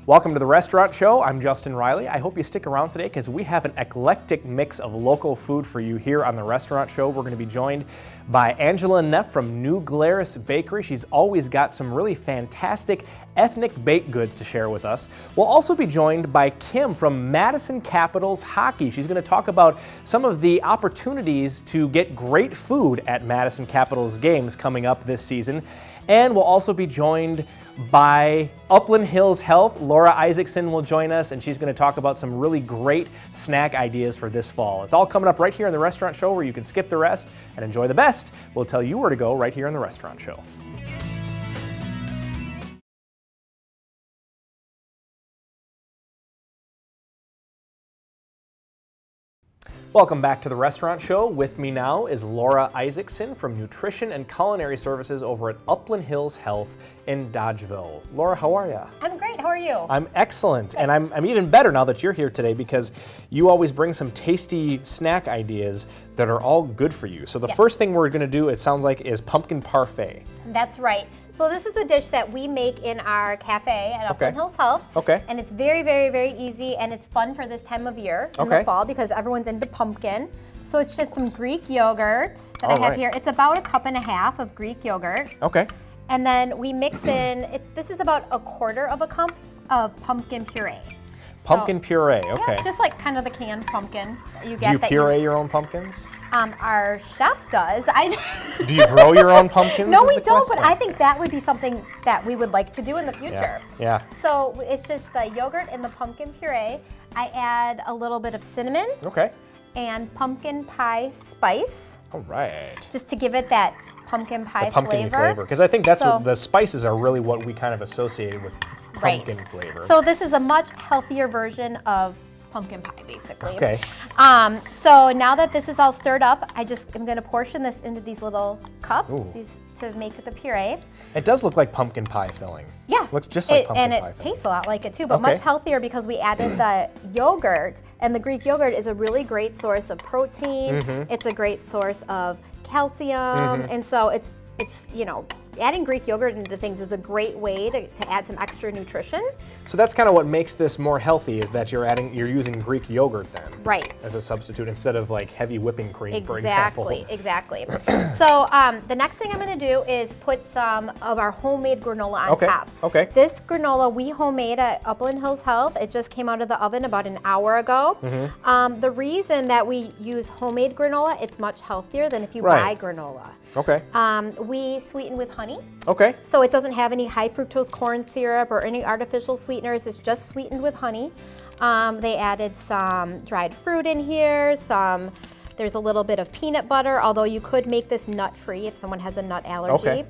Welcome to the Restaurant Show. I'm Justin Riley. I hope you stick around today because we have an eclectic mix of local food for you here on the Restaurant Show. We're going to be joined by Angela Neff from New Glarus Bakery. She's always got some really fantastic ethnic baked goods to share with us. We'll also be joined by Kim from Madison Capitals Hockey. She's going to talk about some of the opportunities to get great food at Madison Capitals games coming up this season. And we'll also be joined by Upland Hills Health. Laura Isaacson will join us, and she's going to talk about some really great snack ideas for this fall. It's all coming up right here in the Restaurant Show, where you can skip the rest and enjoy the best. We'll tell you where to go right here in the Restaurant Show. Welcome back to the Restaurant Show. With me now is Laura Isaacson from Nutrition and Culinary Services over at Upland Hills Health in Dodgeville. Laura, how are you? I'm great. How are you? I'm excellent, and I'm even better now that you're here today because you always bring some tasty snack ideas that are all good for you. So the first thing we're going to do, it sounds like, is pumpkin parfait. That's right. So this is a dish that we make in our cafe at Upland Hills Health. Okay. And it's very, very, very easy, and it's fun for this time of year in the fall because everyone's into pumpkin. So it's just some Greek yogurt that I have here. It's about 1.5 cups of Greek yogurt. Okay. And then we mix in, this is about 1/4 cup of pumpkin puree. Pumpkin puree, okay. Yeah, just like kind of the canned pumpkin that you get. Do you puree your own pumpkins? Our chef does. Do you grow your own pumpkins? No, we don't, but I think that would be something that we would like to do in the future. Yeah. So it's just the yogurt and the pumpkin puree. I add a little bit of cinnamon. Okay. And pumpkin pie spice. All right. Just to give it that pumpkin pie flavor. Because I think that's what the spices are really what we kind of associated with pumpkin flavor. So this is a much healthier version of pumpkin pie, basically. Okay. So now that this is all stirred up, I just am going to portion this into these little cups to make the puree. It does look like pumpkin pie filling. Yeah. Looks just like pumpkin pie filling. And it tastes a lot like it too, but much healthier because we added the yogurt, and the Greek yogurt is a really great source of protein. It's a great source of calcium, and so it's you know, adding Greek yogurt into things is a great way to add some extra nutrition. So that's kind of what makes this more healthy, is that you're using Greek yogurt then. Right. As a substitute instead of like heavy whipping cream, for example. Exactly. So the next thing I'm going to do is put some of our homemade granola on top. Okay. This granola we homemade at Upland Hills Health. It just came out of the oven about an hour ago. The reason that we use homemade granola, it's much healthier than if you buy granola. Okay. We sweeten with honey. Okay. So it doesn't have any high fructose corn syrup or any artificial sweeteners. It's just sweetened with honey. They added some dried fruit in here. There's a little bit of peanut butter, although you could make this nut-free if someone has a nut allergy.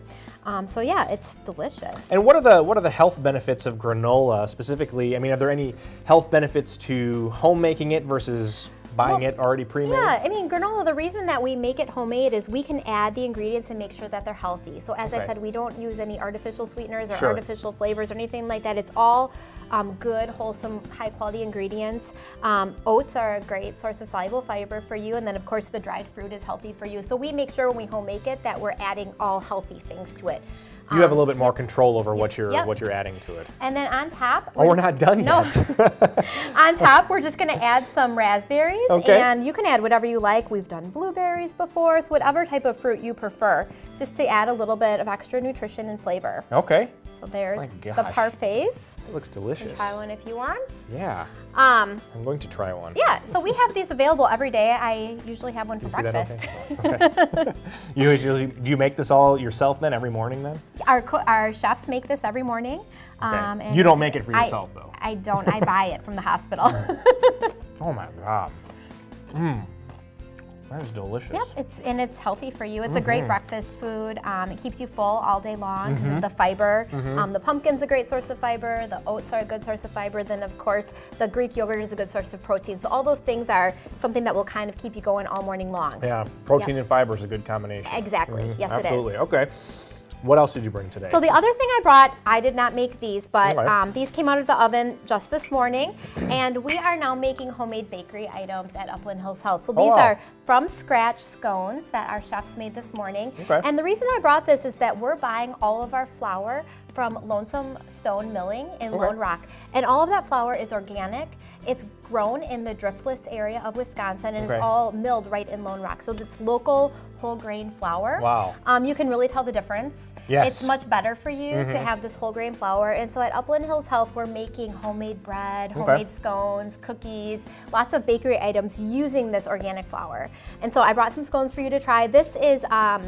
So yeah, it's delicious. And what are the health benefits of granola specifically? I mean, are there any health benefits to homemaking it versus buying it already pre-made? Yeah, I mean, granola, the reason that we make it homemade is we can add the ingredients and make sure that they're healthy. So as I said, we don't use any artificial sweeteners or artificial flavors or anything like that. It's all good, wholesome, high-quality ingredients. Oats are a great source of soluble fiber for you, and then of course the dried fruit is healthy for you. So we make sure when we homemake it that we're adding all healthy things to it. You have a little bit more control over what you're adding to it. And then on top, we're not done yet. On top, we're just going to add some raspberries, and you can add whatever you like. We've done blueberries before, so whatever type of fruit you prefer, just to add a little bit of extra nutrition and flavor. Okay. So there's the parfaits. It looks delicious. You can try one if you want. Yeah. I'm going to try one. Yeah. So we have these available every day. I usually have one for breakfast. Okay. Do you make this all yourself then every morning then? Our chefs make this every morning. And you don't make it for yourself though. I don't. I buy it from the hospital. Oh my God. That is delicious. Yep, it's healthy for you. It's a great breakfast food. It keeps you full all day long because of the fiber. The pumpkin's a great source of fiber. The oats are a good source of fiber. Then of course the Greek yogurt is a good source of protein. So all those things are something that will kind of keep you going all morning long. Yeah, protein and fiber is a good combination. Exactly. Yes, absolutely. It is. Okay. What else did you bring today? So the other thing I brought, I did not make these, but these came out of the oven just this morning, and we are now making homemade bakery items at Upland Hills Health. So these are from scratch scones that our chefs made this morning. Okay. And the reason I brought this is that we're buying all of our flour from Lonesome Stone Milling in Lone Rock. And all of that flour is organic. It's grown in the driftless area of Wisconsin, and it's all milled right in Lone Rock. So it's local whole grain flour. Wow. You can really tell the difference. Yes. It's much better for you to have this whole grain flour. And so at Upland Hills Health, we're making homemade bread, homemade scones, cookies, lots of bakery items using this organic flour. And so I brought some scones for you to try. This is a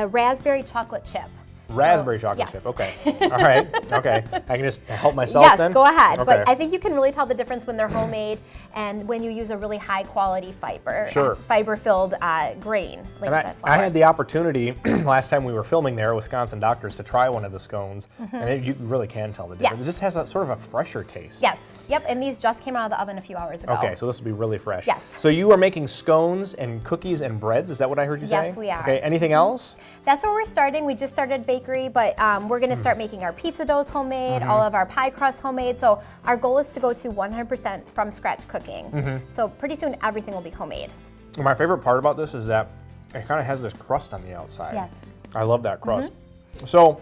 raspberry chocolate chip. Raspberry chocolate chip, okay. All right, okay. I can just help myself then? Yes, go ahead. Okay. But I think you can really tell the difference when they're homemade and when you use a really high quality fiber, fiber-filled grain. Like and I had the opportunity last time we were filming there at Wisconsin Doctors to try one of the scones, and you really can tell the difference. Yes. It just has a sort of a fresher taste. Yes, yep, and these just came out of the oven a few hours ago. Okay, so this will be really fresh. Yes. So you are making scones and cookies and breads, is that what I heard you say? Yes, we are. Okay, anything else? That's where we're starting. We just started bakery, but we're going to start making our pizza doughs homemade, all of our pie crusts homemade. So our goal is to go to 100% from scratch cooking. So pretty soon everything will be homemade. My favorite part about this is that it kind of has this crust on the outside. Yes. I love that crust. So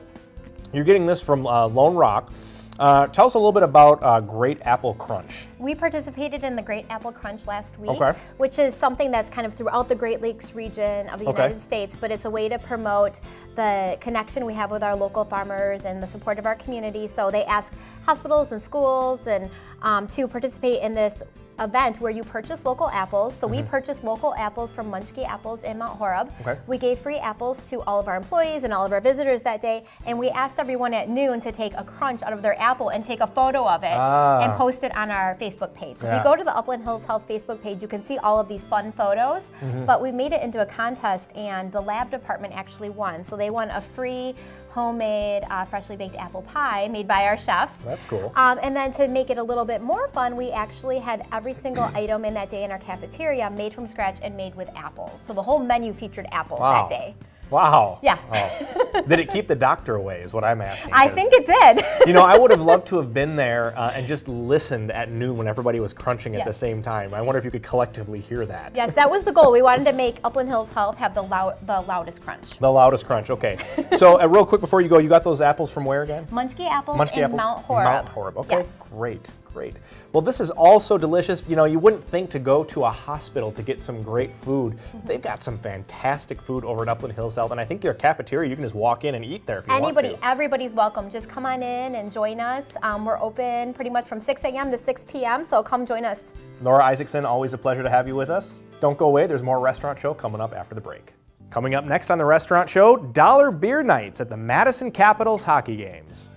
you're getting this from Lone Rock. Tell us a little bit about Great Apple Crunch. We participated in the Great Apple Crunch last week, which is something that's kind of throughout the Great Lakes region of the United States, but it's a way to promote the connection we have with our local farmers and the support of our community. So they ask hospitals and schools and to participate in this event where you purchase local apples. So we purchased local apples from Munchke Apples in Mount Horeb. We gave free apples to all of our employees and all of our visitors that day, and we asked everyone at noon to take a crunch out of their apple and take a photo of it and post it on our Facebook page. So if you go to the Upland Hills Health Facebook page, you can see all of these fun photos, but we made it into a contest and the lab department actually won. So they won a free homemade freshly baked apple pie made by our chefs. That's cool. And then to make it a little bit more fun, we actually had every single item in that day in our cafeteria made from scratch and made with apples. So the whole menu featured apples that day. Wow. Yeah. Oh. Did it keep the doctor away is what I'm asking. I think it did. You know, I would have loved to have been there and just listened at noon when everybody was crunching at the same time. I wonder if you could collectively hear that. Yes, that was the goal. We wanted to make Upland Hills Health have the loudest crunch. The loudest crunch, okay. So real quick before you go, you got those apples from where again? Munchke Apples in Mount Horeb. Mount Horeb, okay. Great. Great. Well, this is also delicious. You know, you wouldn't think to go to a hospital to get some great food. They've got some fantastic food over at Upland Hills Health, and I think your cafeteria, you can just walk in and eat there if you want to. Everybody's welcome. Just come on in and join us. We're open pretty much from 6 a.m. to 6 p.m., so come join us. Laura Isaacson, always a pleasure to have you with us. Don't go away. There's more Restaurant Show coming up after the break. Coming up next on the Restaurant Show, dollar beer nights at the Madison Capitals hockey games.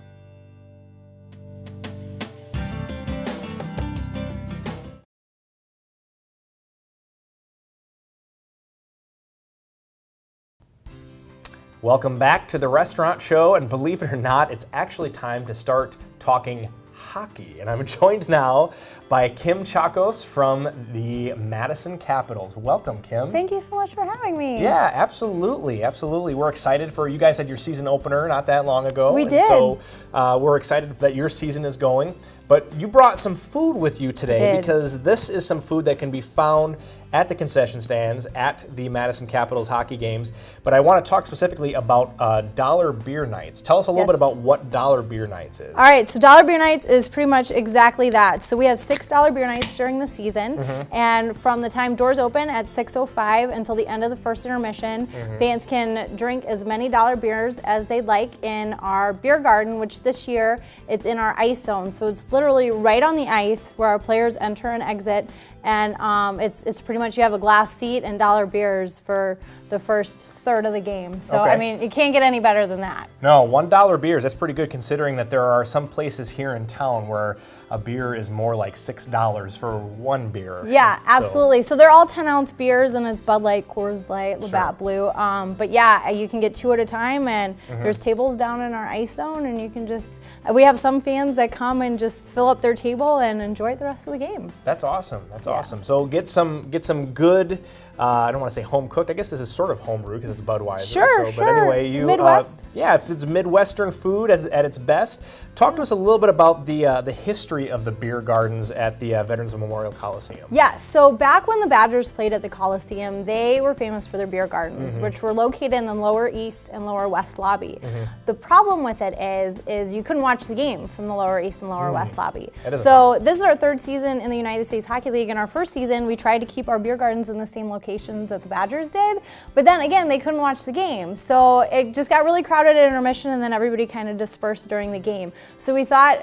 Welcome back to the Restaurant Show, and believe it or not, it's actually time to start talking hockey. And I'm joined now by Kim Chakos from the Madison Capitals. Welcome, Kim. Thank you so much for having me. Yeah, absolutely, absolutely. We're excited for, you guys had your season opener not that long ago. We did. So we're excited that your season is going. But you brought some food with you today because this is some food that can be found at the concession stands at the Madison Capitals hockey games. But I want to talk specifically about dollar beer nights. Tell us a little bit about what dollar beer nights is. All right, so dollar beer nights is pretty much exactly that. So we have $6 beer nights during the season, and from the time doors open at 6:05 until the end of the first intermission, fans can drink as many dollar beers as they'd like in our beer garden, which this year it's in our ice zone. So it's literally right on the ice where our players enter and exit, and it's pretty much you have a glass seat and dollar beers for the first third of the game. So I mean, it can't get any better than that. No, $1 beers, that's pretty good considering that there are some places here in town where a beer is more like $6 for one beer. Yeah, absolutely. So they're all 10-ounce beers, and it's Bud Light, Coors Light, Labatt Blue. But yeah, you can get 2 at a time, and there's tables down in our ice zone, and you can just, we have some fans that come and just fill up their table and enjoy it the rest of the game. That's awesome. That's awesome. So get some good I don't want to say home cooked. I guess this is sort of home brewed because it's Budweiser. Sure. But anyway, Midwest. Yeah, it's Midwestern food at its best. Talk to us a little bit about the history of the beer gardens at the Veterans Memorial Coliseum. Yeah, so back when the Badgers played at the Coliseum, they were famous for their beer gardens, which were located in the lower east and lower west lobby. The problem with it is you couldn't watch the game from the lower east and lower west lobby. So this is our third season in the United States Hockey League. In our first season, we tried to keep our beer gardens in the same locations that the Badgers did, but then again, they couldn't watch the game. So it just got really crowded at intermission, and then everybody kind of dispersed during the game. So we thought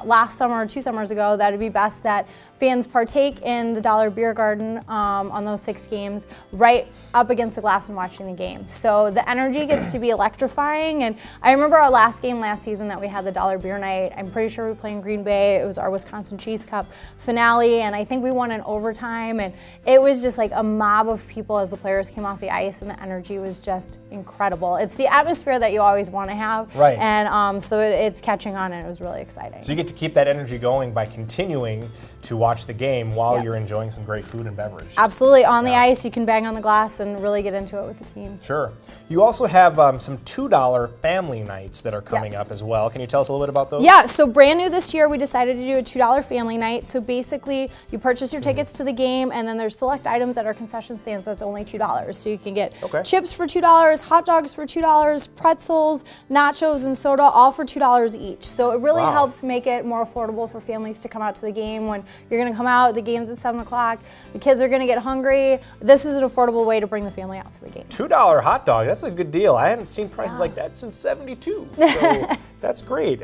last summer, 2 summers ago, that it'd be best that fans partake in the Dollar Beer Garden on those 6 games right up against the glass and watching the game. So the energy gets to be electrifying. And I remember our last game last season that we had the Dollar Beer Night. I'm pretty sure we played in Green Bay. It was our Wisconsin Cheese Cup finale, and I think we won in overtime. And it was just like a mob of people as the players came off the ice, and the energy was just incredible. It's the atmosphere that you always want to have. Right. And so it's catching on, and it was really exciting. So you get to keep that energy going by continuing to watch the game while you're enjoying some great food and beverage. Absolutely. On the ice, you can bang on the glass and really get into it with the team. Sure. You also have some $2 family nights that are coming up as well. Can you tell us a little bit about those? Yeah, so brand new this year, we decided to do a $2 family night. So basically, you purchase your tickets to the game, and then there's select items at our concession stands that's only $2. So you can get chips for $2, hot dogs for $2, pretzels, nachos, and soda, all for $2 each. So it really helps make it more affordable for families to come out to the game when you're going to come out, the game's at 7 o'clock, the kids are going to get hungry. This is an affordable way to bring the family out to the game. $2 hot dog, that's a good deal. I haven't seen prices like that since '72, so that's great.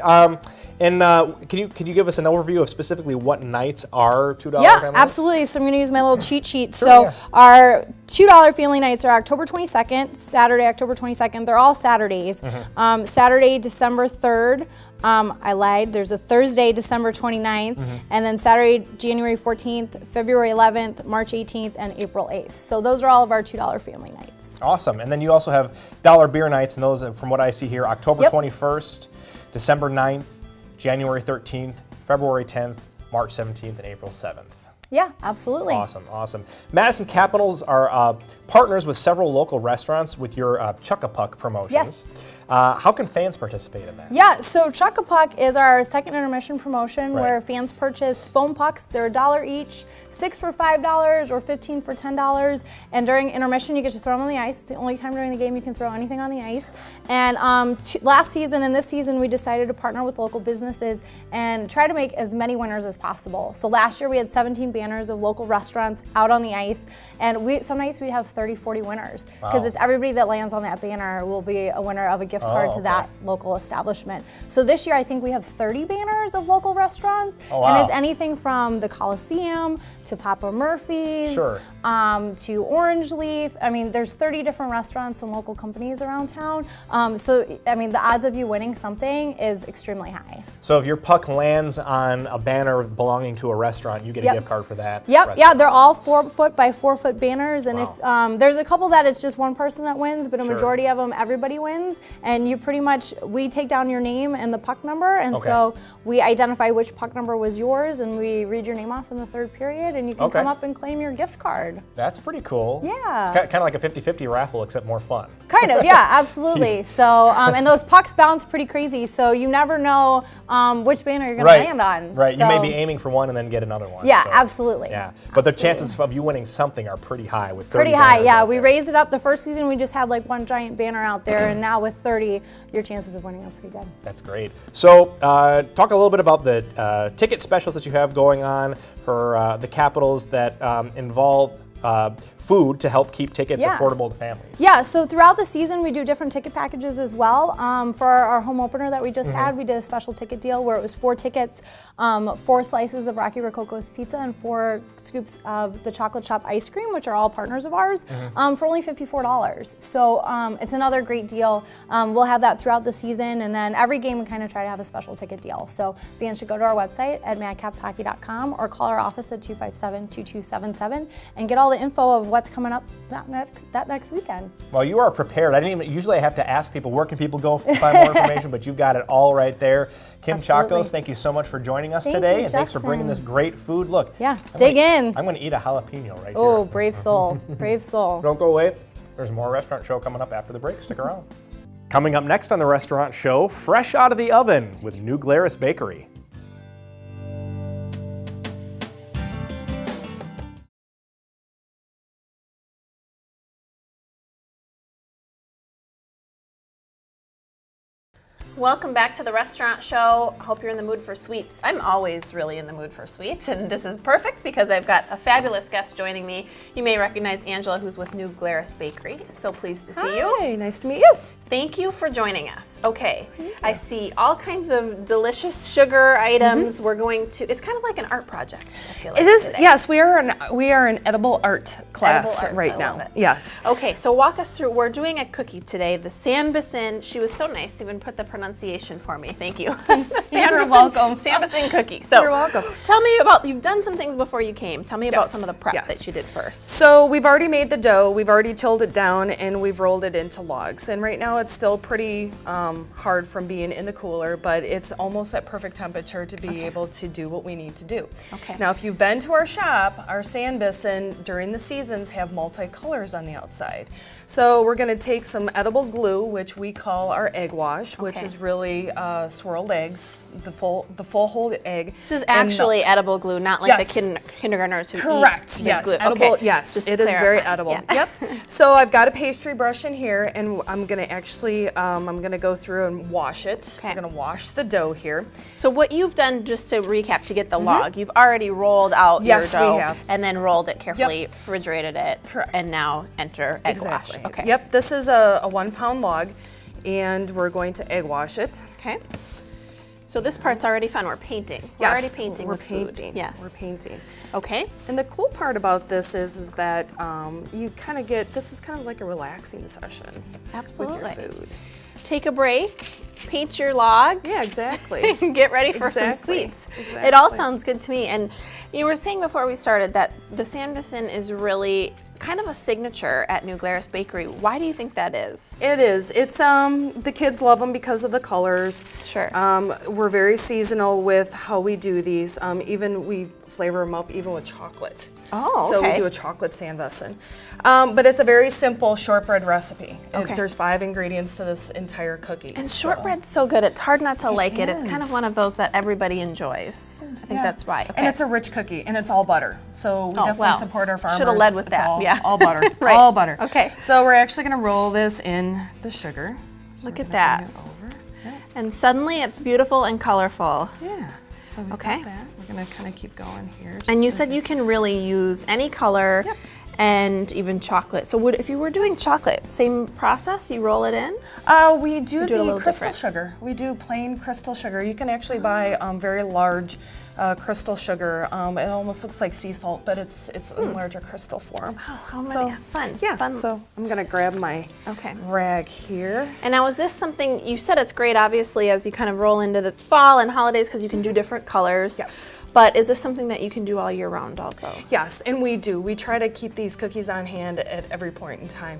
And can you give us an overview of specifically what nights are $2 family nights? Absolutely. So I'm going to use my little cheat sheet. Our $2 family nights are October 22nd, Saturday, October 22nd. They're all Saturdays. Saturday, December 3rd. I lied. There's a Thursday, December 29th, and then Saturday, January 14th, February 11th, March 18th, and April 8th. So those are all of our $2 family nights. Awesome. And then you also have dollar beer nights, and those, from what I see here, October 21st, December 9th, January 13th, February 10th, March 17th, and April 7th. Yeah, absolutely. Awesome, awesome. Madison Capitals are partners with several local restaurants with your Chuck-a-Puck promotions. Yes. How can fans participate in that? Yeah, so Chuck-a-Puck is our second intermission promotion where fans purchase foam pucks. They're $1 each, 6 for $5 or 15 for $10. And during intermission, you get to throw them on the ice. It's the only time during the game you can throw anything on the ice. And last season and this season, we decided to partner with local businesses and try to make as many winners as possible. So last year, we had 17 banners of local restaurants out on the ice. And some nights we'd have 30, 40 winners. Because it's everybody that lands on that banner will be a winner of a gift card to that local establishment. So this year I think we have 30 banners of local restaurants. And it's anything from the Coliseum to Papa Murphy's to Orange Leaf. I mean, there's 30 different restaurants and local companies around town. So, I mean, the odds of you winning something is extremely high. So if your puck lands on a banner belonging to a restaurant, you get a gift card for that. Yeah, they're all 4-foot by 4-foot banners. And if there's a couple that it's just one person that wins, but a majority of them, everybody wins. And you pretty much, we take down your name and the puck number. And so we identify which puck number was yours, and we read your name off in the third period, and you can come up and claim your gift card. That's pretty cool. Yeah. It's kind of like a 50-50 raffle, except more fun. Kind of, yeah, absolutely. So, and those pucks bounce pretty crazy, so you never know which banner you're going to land on. Right, so, you may be aiming for one and then get another one. Yeah, absolutely. Yeah, but the chances of you winning something are pretty high with 30 Pretty high, yeah. We there. raised it up. The first season we just had like one giant banner out there, and now with 30, your chances of winning are pretty good. That's great. So talk a little bit about the ticket specials that you have going on for the Capitals that involve food to help keep tickets affordable to families. Yeah, so throughout the season we do different ticket packages as well. For our home opener that we just had, we did a special ticket deal where it was 4 tickets, 4 slices of Rocky Rococo's pizza, and 4 scoops of the chocolate chop ice cream, which are all partners of ours, for only $54. So it's another great deal. We'll have that throughout the season, and then every game we kind of try to have a special ticket deal. So fans should go to our website at madcapshockey.com or call our office at 257-2277 and get all the info of what's coming up that next weekend. Well, you are prepared. Usually I have to ask people, where can people go find more information, but you've got it all right there. Kim Chacos, thank you so much for joining us today, and thanks for bringing this great food. Look, dig in. I'm going to eat a jalapeno right here. Oh, brave soul, brave soul. Don't go away. There's more Restaurant Show coming up after the break. Stick around. Coming up next on the Restaurant Show, fresh out of the oven with New Glarus Bakery. Welcome back to the Restaurant Show. I hope you're in the mood for sweets. I'm always really in the mood for sweets, and this is perfect because I've got a fabulous guest joining me. You may recognize Angela, who's with New Glarus Bakery. So pleased to see you. Hi, nice to meet you. Thank you for joining us. Okay, I see all kinds of delicious sugar items. We're going to, it's kind of like an art project, I feel like. It is, today. yes, we are an edible art class Edible art, right I now. love it. Yes. Okay, so walk us through, we're doing a cookie today, the Sanbacin. She was so nice, even put the pronunciation for me, thank you. You're welcome. Sanbacin cookie. So, you're welcome. Tell me about, you've done some things before you came. Tell me about some of the prep that you did first. So we've already made the dough, we've already chilled it down, and we've rolled it into logs. And right now it's still pretty hard from being in the cooler, but it's almost at perfect temperature to be able to do what we need to do. Okay. Now, if you've been to our shop, our Sanbacin during the seasons have multicolors on the outside. So we're going to take some edible glue, which we call our egg wash, which is really swirled eggs, the full whole egg. This is actually edible glue, not like the kindergartners who Correct. eat Yes. glue. Edible. Okay. Yes. Just It is very edible. Yeah. Yep. So I've got a pastry brush in here, and I'm going to actually I'm going to go through and wash it. Okay. We're going to wash the dough here. So what you've done, just to recap, to get the log, you've already rolled out your dough we have. and then rolled it carefully, refrigerated it, Correct. and now enter egg wash. Okay. Yep. This is a 1 pound log, and we're going to egg wash it. Okay. So this part's already fun. We're painting. We're already painting. We're with food. painting. Yes. We're painting. Okay. And the cool part about this is that you kind of get, this is kind of like a relaxing session. Absolutely. With your food. Take a break, paint your log. Yeah, exactly. Get ready for some sweets. Exactly. It all sounds good to me. And you were saying before we started that the Sanbacin is really kind of a signature at New Glarus Bakery. Why do you think that is? It is. It's the kids love them because of the colors. Sure. We're very seasonal with how we do these. Even we flavor them up even with chocolate. Oh, So okay. we do a chocolate Sanbacin. But it's a very simple shortbread recipe. Okay. There's 5 ingredients to this entire cookie. And shortbread's so good. It's hard not to like it. It's kind of is. one of those that everybody enjoys. I think that's why. Okay. And it's a rich cookie, and it's all butter. So we definitely support our farmers. Should have led with It's that. all butter. Right. All butter. Okay. So we're actually going to roll this in the sugar. So Look we're at gonna that. bring it over. Yeah. And suddenly it's beautiful and colorful. Yeah. So we've Okay. got that. We're going to kind of keep going here. And you just said you can really use any color and even chocolate. So if you were doing chocolate, same process, you roll it in? we do it a the little crystal different. sugar. We do plain crystal sugar. You can actually buy very large crystal sugar. It almost looks like sea salt, but it's in larger crystal form. Oh, how many? Fun. Yeah. Fun. So I'm gonna grab my rag here. And now is this something, you said it's great obviously as you kind of roll into the fall and holidays because you can do different colors. Yes. But is this something that you can do all year round also? Yes, and we do. We try to keep these cookies on hand at every point in time.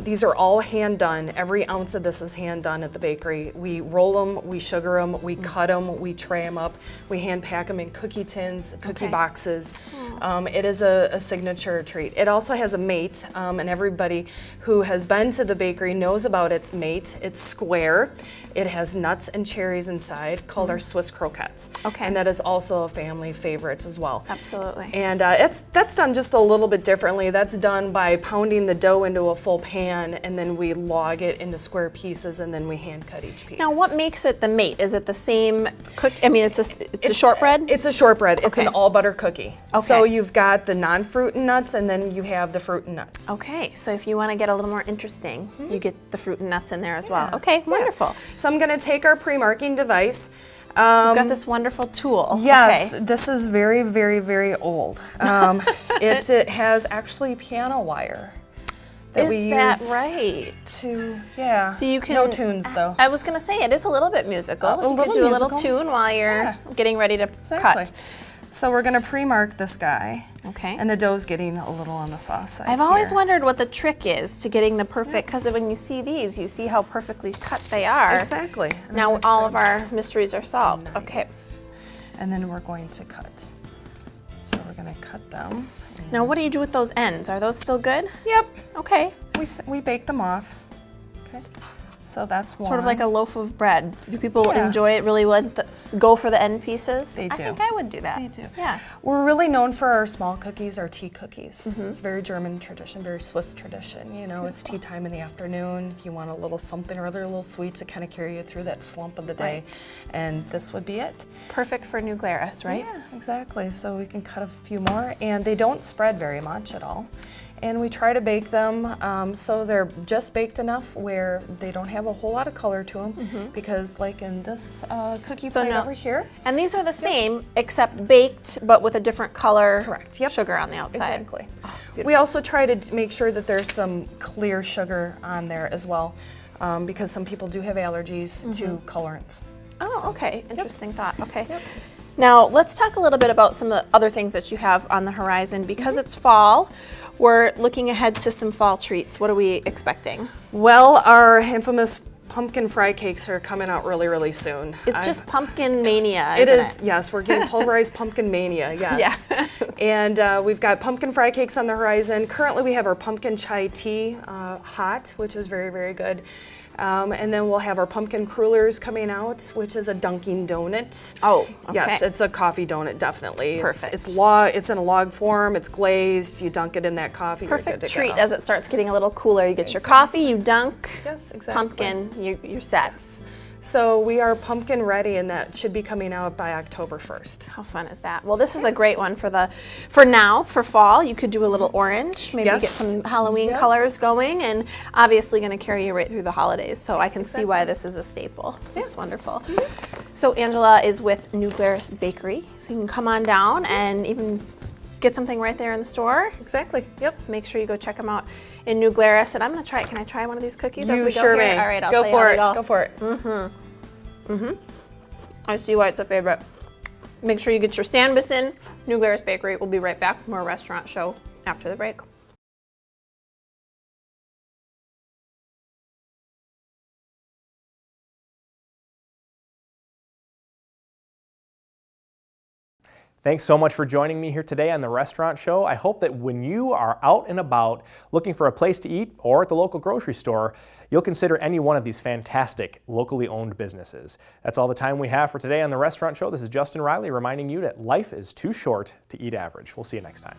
These are all hand done. Every ounce of this is hand done at the bakery. We roll them, we sugar them, we cut them, we tray them up, we hand pack them in cookie tins, cookie boxes. It is a signature treat. It also has a mate, and everybody who has been to the bakery knows about its mate. It's square. It has nuts and cherries inside, called our Swiss croquettes. Okay. And that is also a family favorite as well. Absolutely. And that's done just a little bit differently. That's done by pounding the dough into a full pan, and then we log it into square pieces, and then we hand cut each piece. Now what makes it the mate? Is it the same I mean, it's a shortbread? It's a shortbread. It's an Okay. all butter cookie. Okay. So you've got the non-fruit and nuts, and then you have the fruit and nuts. Okay, so if you want to get a little more interesting, you get the fruit and nuts in there as well. Okay, wonderful. So I'm going to take our pre-marking device. You've got this wonderful tool. Yes, Okay. this is very, very, very old. It has actually piano wire that we Is that use right? yeah. So you can no tunes though. I was going to say it is a little bit musical. A you could little do a little musical. tune while you're getting ready to Exactly. cut. So we're gonna pre-mark this guy. Okay. And the dough's getting a little on the soft side. I've always wondered what the trick is to getting the perfect, because when you see these, you see how perfectly cut they are. Exactly. Now all of our mysteries are solved. Okay. And then we're going to cut. So we're gonna cut them. Now what do you do with those ends? Are those still good? Yep. Okay. We bake them off. Okay. So that's one. Sort of like a loaf of bread. Do people enjoy it really well? Go for the end pieces? They do. I think I would do that. They do. Yeah. We're really known for our small cookies, our tea cookies. It's very German tradition, very Swiss tradition. You know, it's tea time in the afternoon. You want a little something or other, a little sweet to kind of carry you through that slump of the day. Right. And this would be it. Perfect for New Glarus, right? Yeah, exactly. So we can cut a few more, and they don't spread very much at all. And we try to bake them so they're just baked enough where they don't have a whole lot of color to them, because like in this cookie plate over here. And these are the same, except baked, but with a different color. Correct. Yep. Sugar on the outside. Exactly. We also try to make sure that there's some clear sugar on there as well, because some people do have allergies to colorants. Oh, okay. Interesting thought. Okay. Now let's talk a little bit about some of the other things that you have on the horizon. Because it's fall, we're looking ahead to some fall treats. What are we expecting? Well, our infamous pumpkin fry cakes are coming out really, really soon. It's just pumpkin mania, It isn't is, yes. We're getting pulverized pumpkin mania, yes. Yeah. And we've got pumpkin fry cakes on the horizon. Currently, we have our pumpkin chai tea hot, which is very, very good. And then we'll have our pumpkin crullers coming out, which is a Dunkin' Donut. Oh, okay. Yes, it's a coffee donut, definitely. Perfect. It's in a log form, it's glazed, you dunk it in that coffee. Perfect you're good to treat go. as it starts getting a little cooler. You get your coffee, you dunk, Yes, exactly. pumpkin, you're set. So we are pumpkin ready, and that should be coming out by October 1st. How fun is that? Well, this is a great one for fall. You could do a little orange, maybe get some Halloween colors going, and obviously going to carry you right through the holidays. So I can see why this is a staple. This is wonderful. So Angela is with New Glarus Bakery, so you can come on down and even get something right there in the store. Exactly. Yep. Make sure you go check them out in New Glarus. And I'm going to try it. Can I try one of these cookies as You we go sure here? may. All right, I'll go tell for you how it. they Go for it. I see why it's a favorite. Make sure you get your sandwich in. New Glarus Bakery. We'll be right back. More restaurant show after the break. Thanks so much for joining me here today on the Restaurant Show. I hope that when you are out and about looking for a place to eat or at the local grocery store, you'll consider any one of these fantastic locally owned businesses. That's all the time we have for today on the Restaurant Show. This is Justin Riley reminding you that life is too short to eat average. We'll see you next time.